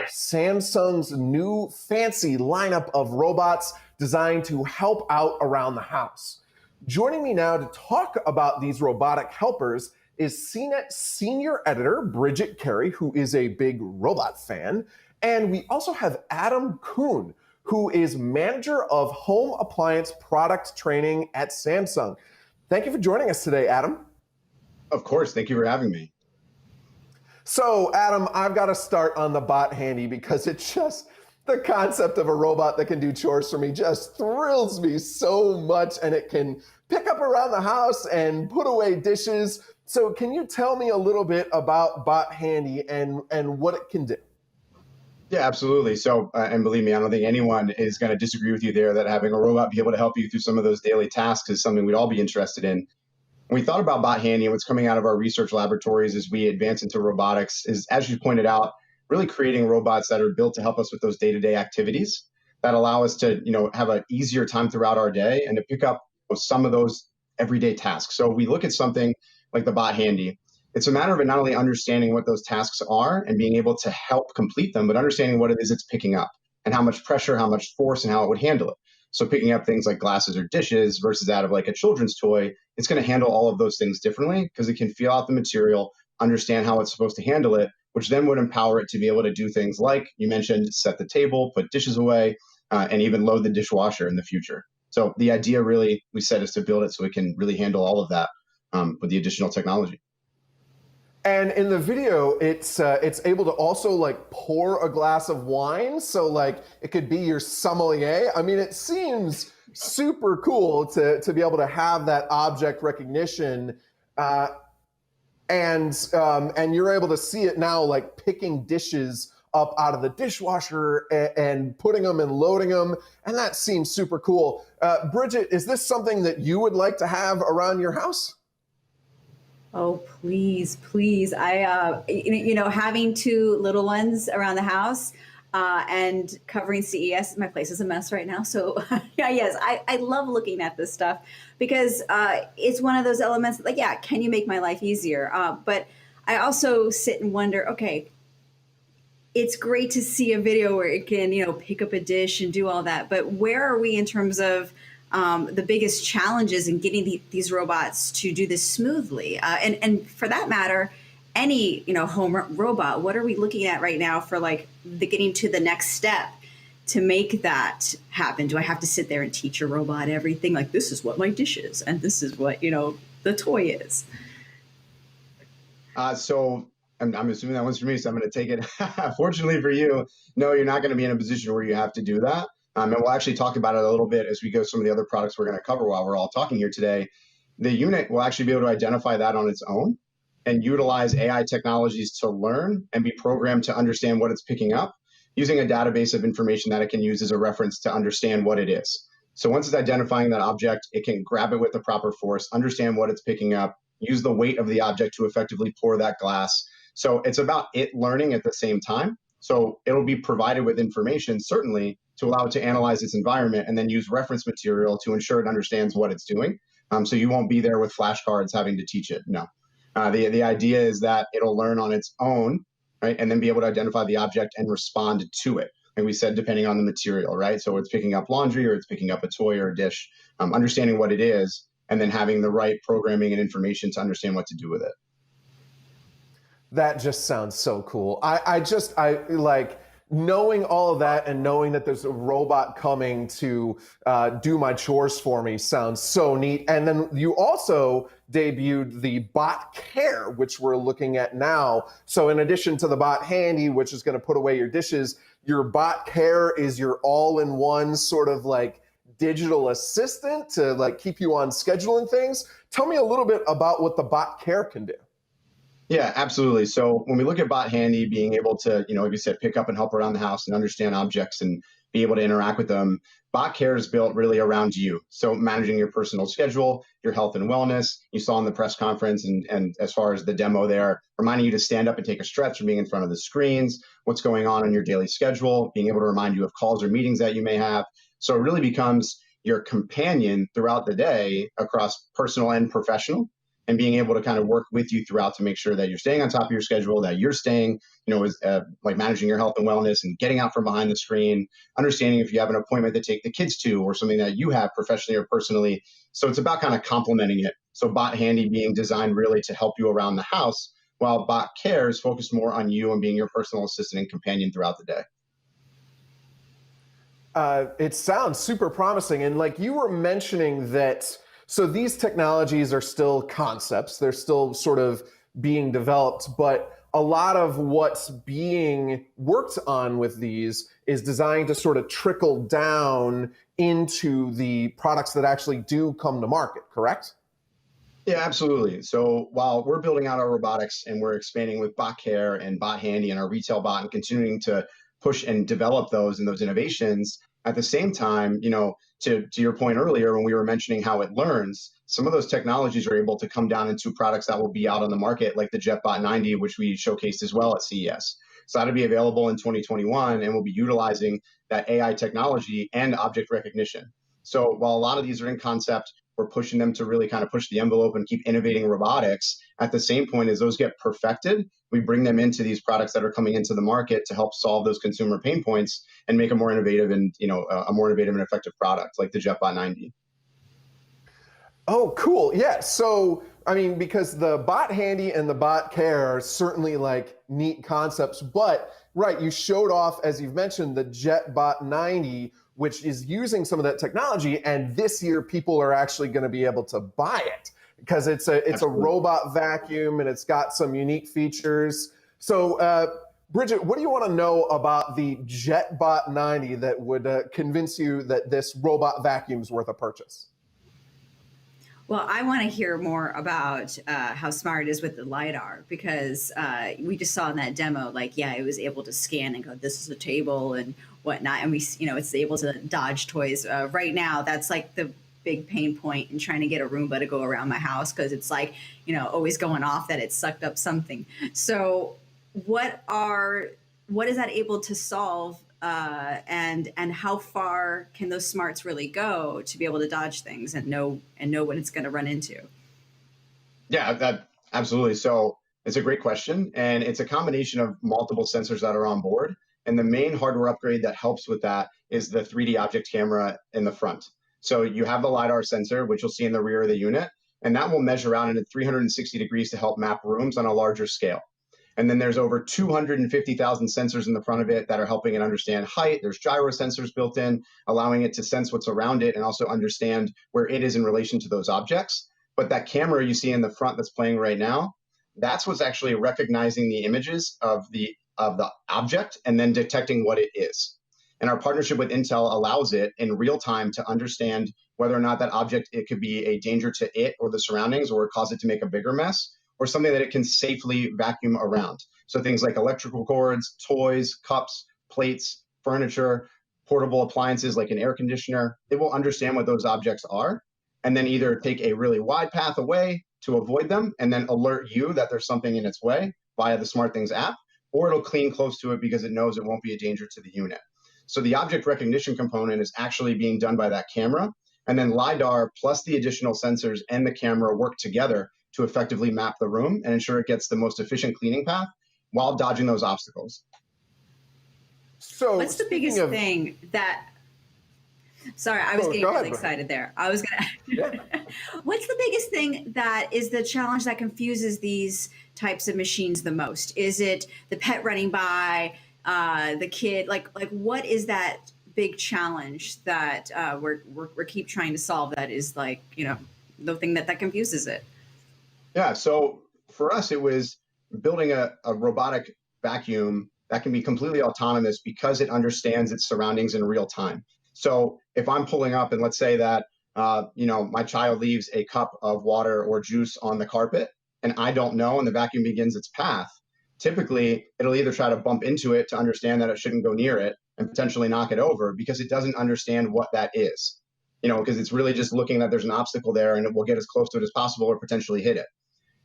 Samsung's new fancy lineup of robots designed to help out around the house. Joining me now to talk about these robotic helpers is CNET senior editor Bridget Carey, who is a big robot fan. And we also have Adam Kuhn, who is manager of home appliance product training at Samsung. Thank you for joining us today, Adam. Of course, thank you for having me. So, Adam, I've got to start on the Bot Handy because it's just the concept of a robot that can do chores for me just thrills me so much, and it can pick up around the house and put away dishes. So can you tell me a little bit about Bot Handy and what it can do? Yeah, absolutely. So, and believe me, I don't think anyone is going to disagree with you there that having a robot be able to help you through some of those daily tasks is something we'd all be interested in. When we thought about Bot Handy and what's coming out of our research laboratories as we advance into robotics is, as you pointed out, really creating robots that are built to help us with those day-to-day activities that allow us to, have an easier time throughout our day and to pick up some of those everyday tasks. So we look at something like the Bot Handy. It's a matter of not only understanding what those tasks are and being able to help complete them, but understanding what it is it's picking up and how much pressure, how much force, and how it would handle it. So picking up things like glasses or dishes versus that of like a children's toy, it's going to handle all of those things differently because it can feel out the material, understand how it's supposed to handle it, which then would empower it to be able to do things like you mentioned, set the table, put dishes away, and even load the dishwasher in the future. So the idea really, we said, is to build it so it can really handle all of that with the additional technology. And in the video, it's able to also like pour a glass of wine. So like it could be your sommelier. I mean, it seems super cool to be able to have that object recognition. And you're able to see it now like picking dishes up out of the dishwasher and putting them and loading them. And that seems super cool. Bridget, is this something that you would like to have around your house? Oh, please, please. Having two little ones around the house and covering CES, my place is a mess right now. So yes, I love looking at this stuff because it's one of those elements that, like, yeah, can you make my life easier? But I also sit and wonder, okay, it's great to see a video where it can, pick up a dish and do all that. But where are we in terms of the biggest challenges in getting these robots to do this smoothly? And for that matter, any home robot, what are we looking at right now for like getting to the next step to make that happen? Do I have to sit there and teach a robot everything? Like, this is what my dish is, and this is what the toy is. So I'm assuming that one's for me, so I'm going to take it. Fortunately for you, no, you're not going to be in a position where you have to do that. And we'll actually talk about it a little bit as we go some of the other products we're going to cover while we're all talking here today. The unit will actually be able to identify that on its own and utilize AI technologies to learn and be programmed to understand what it's picking up using a database of information that it can use as a reference to understand what it is. So once it's identifying that object, it can grab it with the proper force, understand what it's picking up, use the weight of the object to effectively pour that glass. So it's about it learning at the same time. So it'll be provided with information, certainly, to allow it to analyze its environment and then use reference material to ensure it understands what it's doing. So you won't be there with flashcards having to teach it. No. The idea is that it'll learn on its own, right, and then be able to identify the object and respond to it. And we said depending on the material, right? So it's picking up laundry or it's picking up a toy or a dish, understanding what it is, and then having the right programming and information to understand what to do with it. That just sounds so cool. I like knowing all of that and knowing that there's a robot coming to do my chores for me sounds so neat. And then you also debuted the Bot Care, which we're looking at now. So in addition to the Bot Handy, which is going to put away your dishes, your Bot Care is your all-in-one sort of like digital assistant to like keep you on schedule and things. Tell me a little bit about what the Bot Care can do. Yeah, absolutely. So when we look at Bot Handy being able to, like you said, pick up and help around the house and understand objects and be able to interact with them, Bot Care is built really around you. So managing your personal schedule, your health and wellness. You saw in the press conference and as far as the demo there, reminding you to stand up and take a stretch from being in front of the screens, what's going on your daily schedule, being able to remind you of calls or meetings that you may have. So it really becomes your companion throughout the day across personal and professional. and being able to kind of work with you throughout to make sure that you're staying on top of your schedule, that you're staying, like managing your health and wellness and getting out from behind the screen, understanding if you have an appointment to take the kids to or something that you have professionally or personally. So it's about kind of complementing it. So Bot Handy being designed really to help you around the house, while Bot Care is focused more on you and being your personal assistant and companion throughout the day. It sounds super promising. And like you were mentioning that, so these technologies are still concepts, they're still sort of being developed, but a lot of what's being worked on with these is designed to sort of trickle down into the products that actually do come to market, correct? Yeah, absolutely. So while we're building out our robotics and we're expanding with Bot Care and Bot Handy and our retail bot and continuing to push and develop those and those innovations, at the same time, to your point earlier when we were mentioning how it learns, some of those technologies are able to come down into products that will be out on the market, like the JetBot 90, which we showcased as well at CES. So that'll be available in 2021, and we'll be utilizing that AI technology and object recognition. So while a lot of these are in concept, we're pushing them to really kind of push the envelope and keep innovating robotics. At the same point as those get perfected, we bring them into these products that are coming into the market to help solve those consumer pain points and make a more innovative and a more innovative and effective product like the JetBot 90. Oh, cool. Yeah. So, I mean, because the Bot Handy and the Bot Care are certainly like neat concepts, but right, you showed off, as you've mentioned, the JetBot 90, which is using some of that technology, and this year people are actually going to be able to buy it because it's a robot vacuum and it's got some unique features. So, Bridget, what do you want to know about the JetBot 90 that would convince you that this robot vacuum is worth a purchase? Well, I want to hear more about how smart it is with the LiDAR, because we just saw in that demo, like, yeah, it was able to scan and go, this is a table and whatnot. And it's able to dodge toys. Right now, that's like the big pain point in trying to get a Roomba to go around my house, because it's like, always going off that it sucked up something. So what is that able to solve? And how far can those smarts really go to be able to dodge things and know what it's going to run into? Yeah, absolutely. So it's a great question, and it's a combination of multiple sensors that are on board. And the main hardware upgrade that helps with that is the 3D object camera in the front. So you have the LiDAR sensor, which you'll see in the rear of the unit, and that will measure out into 360 degrees to help map rooms on a larger scale. And then there's over 250,000 sensors in the front of it that are helping it understand height. There's gyro sensors built in, allowing it to sense what's around it and also understand where it is in relation to those objects. But that camera you see in the front that's playing right now, that's what's actually recognizing the images of the object and then detecting what it is. And our partnership with Intel allows it in real time to understand whether or not that object, it could be a danger to it or the surroundings, or cause it to make a bigger mess, or something that it can safely vacuum around. So things like electrical cords, toys, cups, plates, furniture, portable appliances like an air conditioner, it will understand what those objects are and then either take a really wide path away to avoid them and then alert you that there's something in its way via the SmartThings app, or it'll clean close to it because it knows it won't be a danger to the unit. So the object recognition component is actually being done by that camera, and then LiDAR plus the additional sensors and the camera work together to effectively map the room and ensure it gets the most efficient cleaning path while dodging those obstacles. So what's the biggest thing that, sorry, I was getting really excited there. I was going to, what's the biggest thing that is the challenge that confuses these types of machines the most? Is it the pet running by, the kid? Like what is that big challenge that we're keep trying to solve that is like, the thing that confuses it? Yeah, so for us, it was building a robotic vacuum that can be completely autonomous because it understands its surroundings in real time. So if I'm pulling up and let's say that, my child leaves a cup of water or juice on the carpet and I don't know, and the vacuum begins its path, typically it'll either try to bump into it to understand that it shouldn't go near it and potentially knock it over because it doesn't understand what that is, because it's really just looking that there's an obstacle there and it will get as close to it as possible or potentially hit it.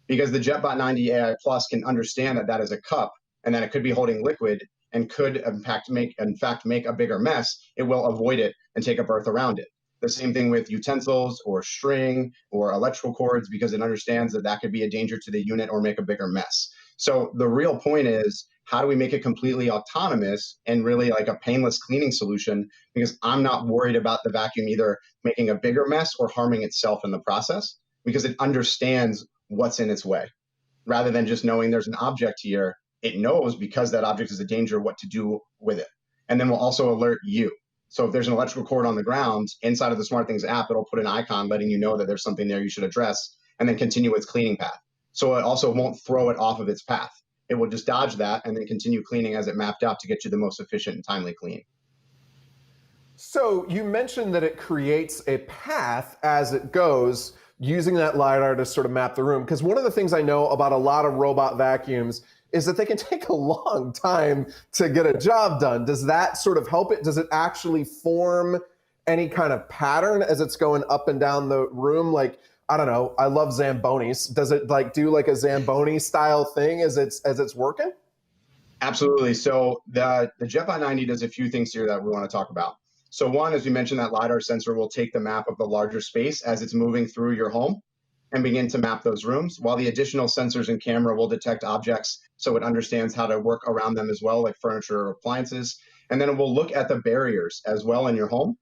Because the JetBot 90 AI Plus can understand that that is a cup and that it could be holding liquid and could in fact make a bigger mess, it will avoid it and take a berth around it. The same thing with utensils or string or electrical cords, because it understands that that could be a danger to the unit or make a bigger mess. So the real point is, how do we make it completely autonomous and really like a painless cleaning solution? Because I'm not worried about the vacuum either making a bigger mess or harming itself in the process, because it understands what's in its way. Rather than just knowing there's an object here, it knows, because that object is a danger, what to do with it. And then we'll also alert you. So if there's an electrical cord on the ground, inside of the SmartThings app, it'll put an icon letting you know that there's something there you should address, and then continue its cleaning path. So it also won't throw it off of its path. It will just dodge that and then continue cleaning as it mapped out to get you the most efficient and timely clean. So you mentioned that it creates a path as it goes, using that LiDAR to sort of map the room. Because one of the things I know about a lot of robot vacuums is that they can take a long time to get a job done. Does that sort of help it? Does it actually form any kind of pattern as it's going up and down the room? Like, I don't know, I love Zambonis. Does it like do like a Zamboni style thing as it's working? Absolutely. So the JetBot 90 does a few things here that we want to talk about. So one, as we mentioned, that LiDAR sensor will take the map of the larger space as it's moving through your home and begin to map those rooms, while the additional sensors and camera will detect objects so it understands how to work around them as well, like furniture or appliances. And then it will look at the barriers as well in your home.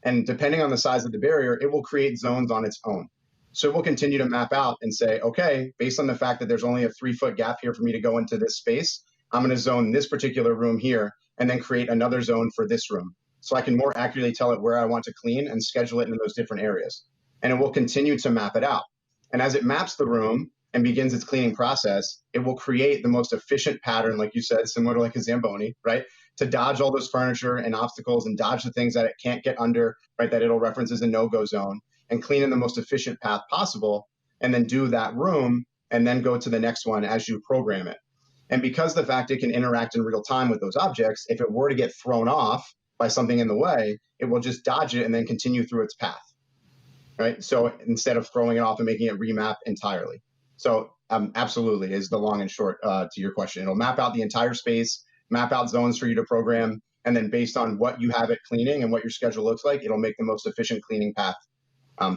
And depending on the size of the barrier, it will create zones on its own. So it will continue to map out and say, okay, based on the fact that there's only a 3-foot gap here for me to go into this space, I'm going to zone this particular room here and then create another zone for this room. So I can more accurately tell it where I want to clean and schedule it in those different areas. And it will continue to map it out. And as it maps the room and begins its cleaning process, it will create the most efficient pattern, like you said, similar to like a Zamboni, right? To dodge all those furniture and obstacles and dodge the things that it can't get under, right? That it'll reference as a no-go zone, and clean in the most efficient path possible, and then do that room and then go to the next one as you program it. And because the fact it can interact in real time with those objects, if it were to get thrown off by something in the way, it will just dodge it and then continue through its path. Right? So instead of throwing it off and making it remap entirely. So absolutely is the long and short to your question. It'll map out the entire space, map out zones for you to program, and then based on what you have it cleaning and what your schedule looks like, it'll make the most efficient cleaning path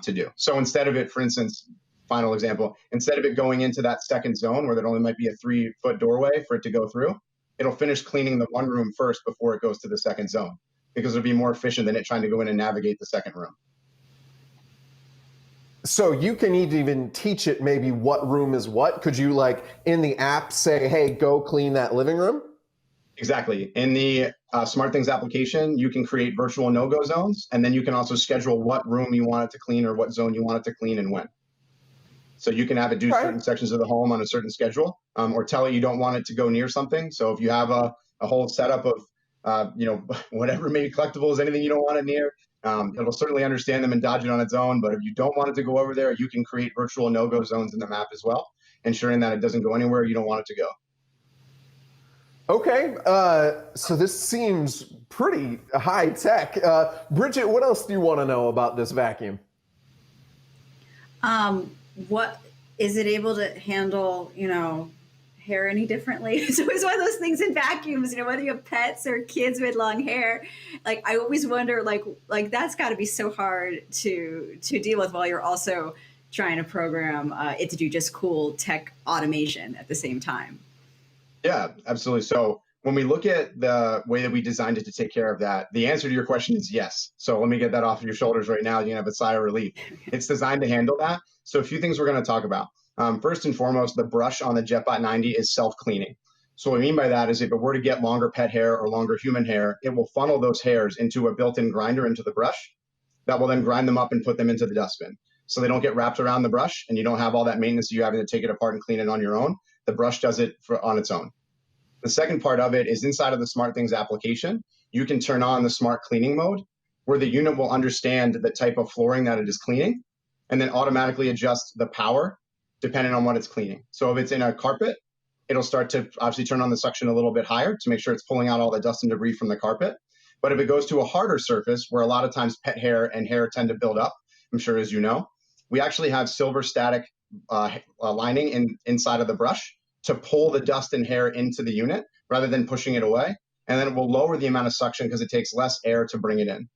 to do. So instead of it, for instance, final example, instead of it going into that second zone where there only might be a 3-foot doorway for it to go through, it'll finish cleaning the one room first before it goes to the second zone, because it'll be more efficient than it trying to go in and navigate the second room. So you can even teach it maybe what room is what? Could you like in the app say, hey, go clean that living room? Exactly. In the SmartThings application, you can create virtual no-go zones, and then you can also schedule what room you want it to clean or what zone you want it to clean and when. So you can have it do certain sections of the home on a certain schedule, or tell it you don't want it to go near something. So if you have a whole setup of, whatever, maybe collectibles, anything you don't want it near, it'll certainly understand them and dodge it on its own. But if you don't want it to go over there, you can create virtual no-go zones in the map as well, ensuring that it doesn't go anywhere you don't want it to go. Okay, so this seems pretty high tech. Bridget, what else do you want to know about this vacuum? What is it able to handle, hair any differently? So it's one of those things in vacuums, whether you have pets or kids with long hair, like I always wonder, like that's got to be so hard to deal with while you're also trying to program it to do just cool tech automation at the same time. Yeah, absolutely. So when we look at the way that we designed it to take care of that, the answer to your question is yes. So let me get that off of your shoulders right now. You can have a sigh of relief. It's designed to handle that. So a few things we're going to talk about. First and foremost, the brush on the JetBot 90 is self-cleaning. So what I mean by that is if it were to get longer pet hair or longer human hair, it will funnel those hairs into a built-in grinder into the brush that will then grind them up and put them into the dustbin. So they don't get wrapped around the brush and you don't have all that maintenance of you having to take it apart and clean it on your own. The brush does it on its own. The second part of it is inside of the SmartThings application, you can turn on the smart cleaning mode where the unit will understand the type of flooring that it is cleaning and then automatically adjust the power depending on what it's cleaning. So if it's in a carpet, it'll start to obviously turn on the suction a little bit higher to make sure it's pulling out all the dust and debris from the carpet. But if it goes to a harder surface where a lot of times pet hair and hair tend to build up, I'm sure as you know, we actually have silver static lining inside of the brush to pull the dust and hair into the unit rather than pushing it away. And then it will lower the amount of suction because it takes less air to bring it in.